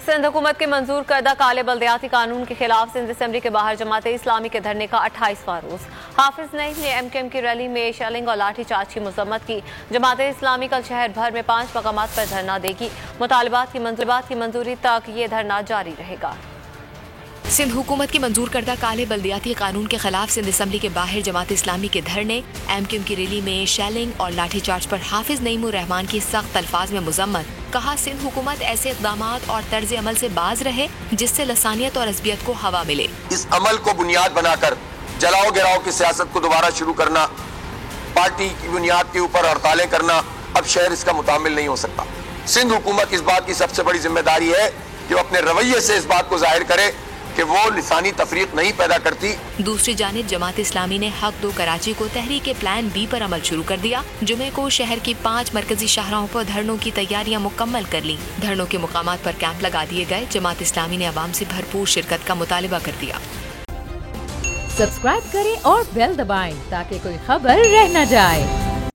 सिंध हुकूमत के मंजूर करदा काले बल्दियाती कानून के खिलाफ सिंध असम्बली के बाहर जमात इस्लामी के धरने का 28वां रोज। हाफिज नईम ने एमकेएम की रैली में शेलिंग और लाठी चार्ज की मजम्मत की। जमात इस्लामी कल शहर भर में 5 मकामात पर धरना देगी। मुतालबात की मंजूरी तक ये धरना जारी रहेगा। सिंध हुकूमत की मंजूर करदा काले बल्दियाती कानून के खिलाफ सिंध असम्बली के बाहर जमात इस्लामी के धरने, एमकेएम की रैली में शेलिंग और लाठी चार्ज पर हाफिज नईम रहमान की सख्त अल्फाज में मुजम्मत। कहा सिंध हुकूमत ऐसे इक़दामात और तर्ज अमल से बाज रहे जिससे लसानियत और अज़बियत को हवा मिले। इस अमल को बुनियाद बनाकर जलाओ गिराओ की सियासत को दोबारा शुरू करना, पार्टी की बुनियाद के ऊपर हड़तालें करना, अब शहर इसका मुतामिल नहीं हो सकता। सिंध हुकूमत इस बात की सबसे बड़ी जिम्मेदारी है कि वो अपने रवैये से इस बात को जाहिर करे कि वो लिसानी तफरीक नहीं पैदा करती। दूसरी जानिब जमात इस्लामी ने हक दो कराची को तहरीक प्लान बी पर अमल शुरू कर दिया। जुमे को शहर की 5 मरकजी शाहराहों पर धरनों की तैयारियां मुकम्मल कर ली। धरनों के मुकामात पर कैंप लगा दिए गए। जमात इस्लामी ने अवाम से भरपूर शिरकत का मुतालिबा कर दिया। सब्सक्राइब करें और बेल दबाएं ताकि कोई खबर रह न जाए।